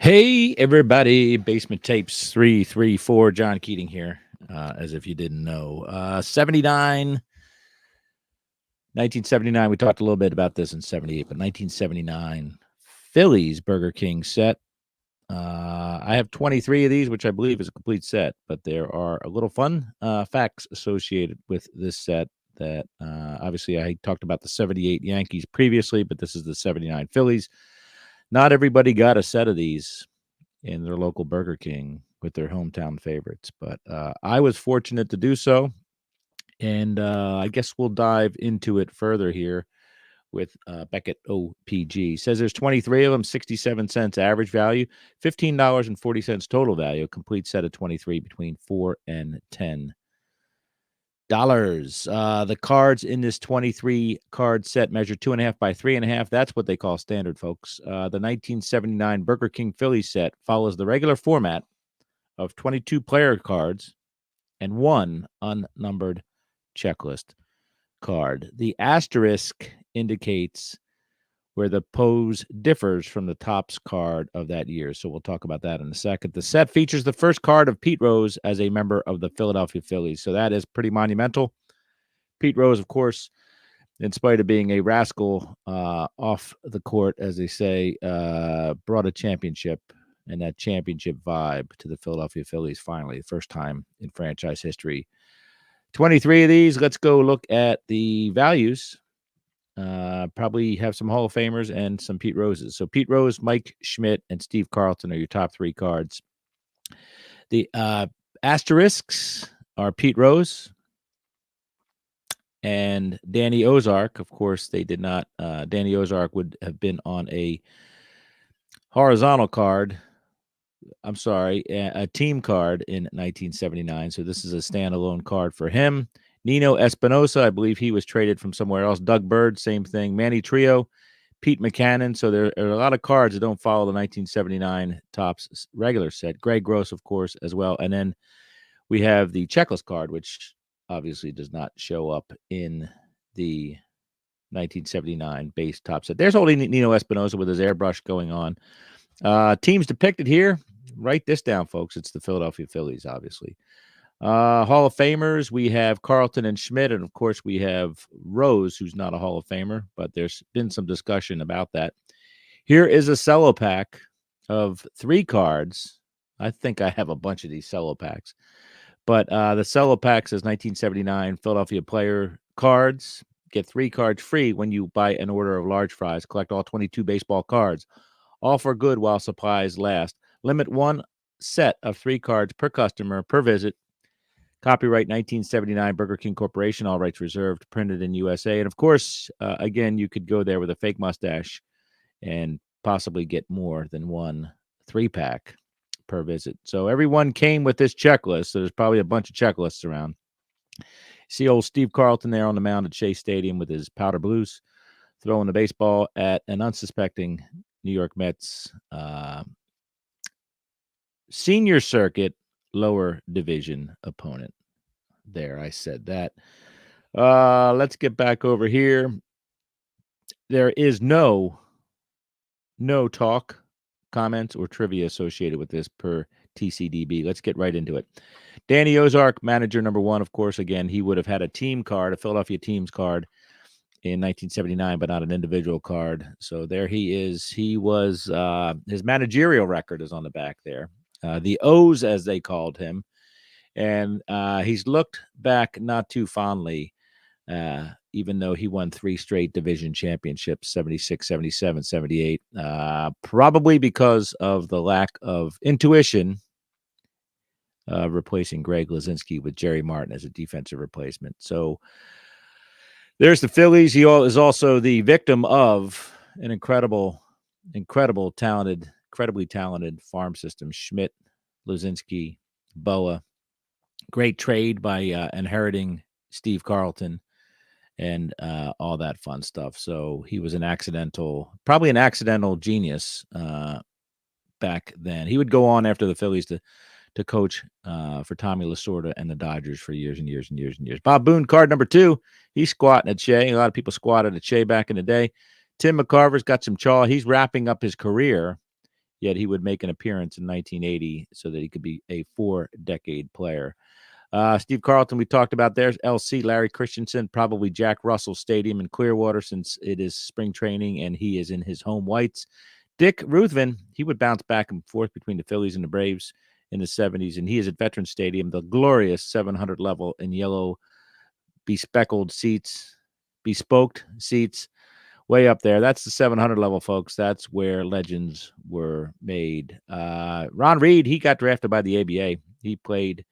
Hey, everybody. Basement Tapes 334. John Keating here, as if you didn't know. 1979. We talked a little bit about this in 78, but 1979 Phillies Burger King set. I have 23 of these, which I believe is a complete set, but there are a little fun facts associated with this set that obviously I talked about the 78 Yankees previously, but this is the 79 Phillies. Not everybody got a set of these in their local Burger King with their hometown favorites. But I was fortunate to do so. And I guess we'll dive into it further here with Beckett OPG. Says there's 23 of them, 67 cents average value, $15.40 total value, a complete set of 23 between $4 and $10. The cards in this 23 card set measure 2.5 by 3.5. That's what they call standard, folks. The 1979 Burger King Philly set follows the regular format of 22 player cards and one unnumbered checklist card. The asterisk indicates where the pose differs from the Topps card of that year. So we'll talk about that in a second. The set features the first card of Pete Rose as a member of the Philadelphia Phillies. So that is pretty monumental. Pete Rose, of course, in spite of being a rascal off the court, as they say, brought a championship and that championship vibe to the Philadelphia Phillies finally, the first time in franchise history. 23 of these. Let's go look at the values. Probably have some Hall of Famers and some Pete Roses. So Pete Rose, Mike Schmidt, and Steve Carlton are your top three cards. The asterisks are Pete Rose and Danny Ozark. Of course, they did not. Danny Ozark would have been on a horizontal card. I'm sorry, a team card in 1979. So this is a standalone card for him. Nino Espinosa, I believe he was traded from somewhere else. Doug Bird, same thing. Manny Trio, Pete McCannon. So there are a lot of cards that don't follow the 1979 Topps regular set. Greg Gross, of course, as well. And then we have the checklist card, which obviously does not show up in the 1979 base top set. There's only Nino Espinosa with his airbrush going on. Teams depicted here. Write this down, folks. It's the Philadelphia Phillies, obviously. Hall of Famers, we have Carlton and Schmidt, and of course we have Rose, who's not a Hall of Famer, but there's been some discussion about that. Here is a cello pack of 3 cards. I think I have a bunch of these cello packs, but the cello pack says 1979 Philadelphia player cards. Get 3 cards free when you buy an order of large fries. Collect all 22 baseball cards. All for good while supplies last. Limit 1 set of 3 cards per customer per visit. Copyright 1979 Burger King Corporation, all rights reserved, printed in USA. And of course, again, you could go there with a fake mustache and possibly get more than 1 3-pack per visit. So everyone came with this checklist. So there's probably a bunch of checklists around. See old Steve Carlton there on the mound at Shea Stadium with his powder blues, throwing the baseball at an unsuspecting New York Mets senior circuit lower division opponent. There, I said that. Let's get back over here. There is no talk, comments, or trivia associated with this per TCDB. Let's get right into it. Danny Ozark, manager number 1, of course. Again, he would have had a team card, a Philadelphia teams card in 1979, but not an individual card. So there he is. He was, his managerial record is on the back there. The O's, as they called him. And he's looked back not too fondly, even though he won 3 straight division championships, 76, 77, 78, probably because of the lack of intuition, replacing Greg Lazinski with Jerry Martin as a defensive replacement. So there's the Phillies. He is also the victim of an incredibly talented farm system. Schmidt, Lazinski, Boa. Great trade by inheriting Steve Carlton and all that fun stuff. So he was probably an accidental genius back then. He would go on after the Phillies to coach for Tommy Lasorda and the Dodgers for years and years and years and years. Bob Boone, card number 2. He's squatting at Shea. A lot of people squatted at Shea back in the day. Tim McCarver's got some chaw. He's wrapping up his career yet he would make an appearance in 1980 so that he could be a 4-decade player. Steve Carlton, we talked about there. LC, Larry Christensen, probably Jack Russell Stadium in Clearwater since it is spring training and he is in his home whites. Dick Ruthven, he would bounce back and forth between the Phillies and the Braves in the 70s, and he is at Veterans Stadium, the glorious 700 level in yellow bespeckled seats, bespoked seats, way up there. That's the 700 level, folks. That's where legends were made. Ron Reed, he got drafted by the ABA. He played,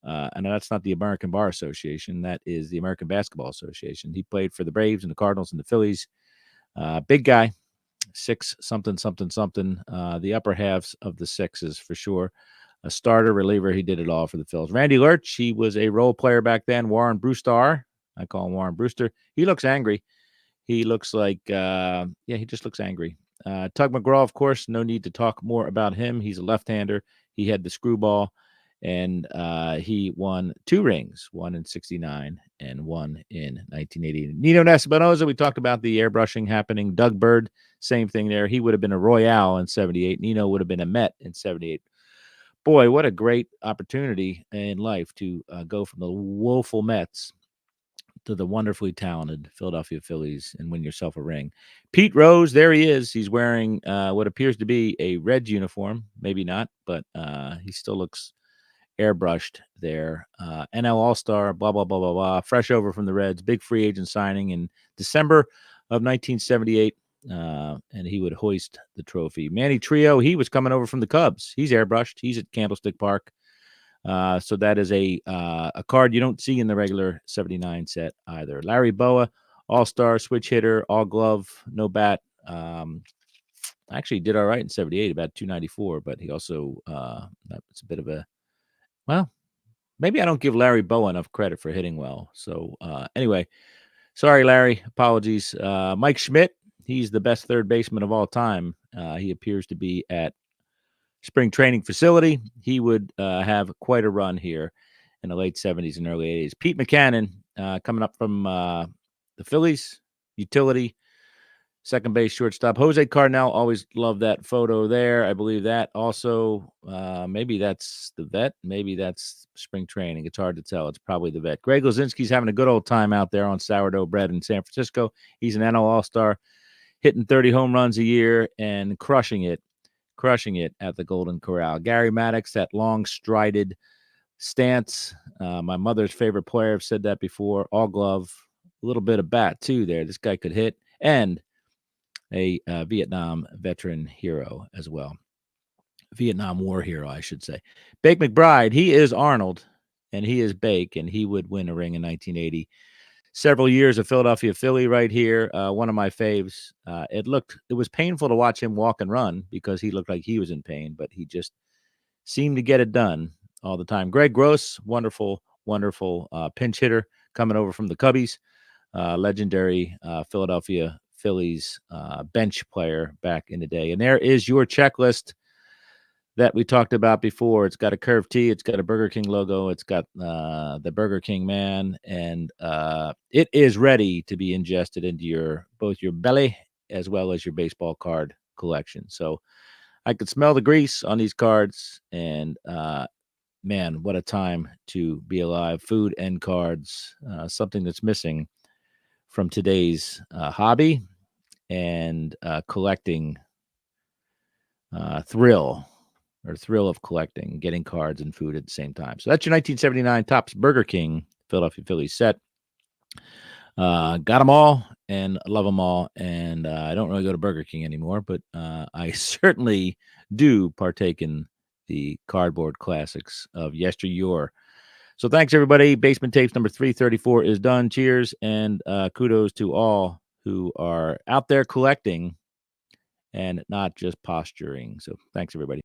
and that's not the American Bar Association. That is the American Basketball Association. He played for the Braves and the Cardinals and the Phillies. Big guy, 6 something, something, something. The upper halves of the sixes for sure. A starter, reliever, he did it all for the Phils. Randy Lurch, he was a role player back then. Warren Brewster, I call him Warren Brewster. He looks angry. He looks like, he just looks angry. Tug McGraw, of course, no need to talk more about him. He's a left-hander. He had the screwball, and he won 2 rings, one in 69 and one in 1980. Nino Espinosa, we talked about the airbrushing happening. Doug Bird, same thing there. He would have been a Royale in 78. Nino would have been a Met in 78. Boy, what a great opportunity in life to go from the woeful Mets to the wonderfully talented Philadelphia Phillies and win yourself a ring. Pete Rose, there he is. He's wearing what appears to be a Reds uniform. Maybe not, but he still looks airbrushed there. NL All-Star, blah, blah, blah, blah, blah. Fresh over from the Reds. Big free agent signing in December of 1978. And he would hoist the trophy. Manny Trio, he was coming over from the Cubs. He's airbrushed. He's at Candlestick Park. So that is a card you don't see in the regular 79 set either. Larry Boa, all-star, switch hitter, all glove, no bat. Actually did all right in 78, about 294, but he also, that's a bit of a, well, maybe I don't give Larry Boa enough credit for hitting well. So anyway, sorry, Larry. Apologies. Mike Schmidt, he's the best third baseman of all time. He appears to be at spring training facility. He would have quite a run here in the late 70s and early 80s. Pete McCannon coming up from the Phillies, utility, second base, shortstop. Jose Carnell, always loved that photo there. I believe that also, maybe that's the vet. Maybe that's spring training. It's hard to tell. It's probably the vet. Greg Lazinski's having a good old time out there on sourdough bread in San Francisco. He's an NL All-Star, hitting 30 home runs a year and crushing it at the Golden Corral. Gary Maddox, that long strided stance. My mother's favorite player. I've said that before. All glove, a little bit of bat too there. This guy could hit, and a Vietnam veteran hero as well. Vietnam War hero, I should say. Bake McBride, he is Arnold, and he is Bake, and he would win a ring in 1980. Several years of Philadelphia Philly right here. One of my faves. It was painful to watch him walk and run because he looked like he was in pain, but he just seemed to get it done all the time. Greg Gross, wonderful, wonderful pinch hitter coming over from the Cubbies. Legendary Philadelphia Phillies bench player back in the day. And there is your checklist that we talked about before. It's got a curved T. It's got a Burger King logo. It's got the Burger King man, and it is ready to be ingested into both your belly as well as your baseball card collection. So I could smell the grease on these cards, and man, what a time to be alive. Food and cards, something that's missing from today's hobby and collecting thrill of collecting, getting cards and food at the same time. So that's your 1979 Topps Burger King Philadelphia Phillies set. Got them all and love them all. And I don't really go to Burger King anymore, but I certainly do partake in the cardboard classics of yesteryear. So thanks, everybody. Basement Tapes number 334 is done. Cheers, and kudos to all who are out there collecting and not just posturing. So thanks, everybody.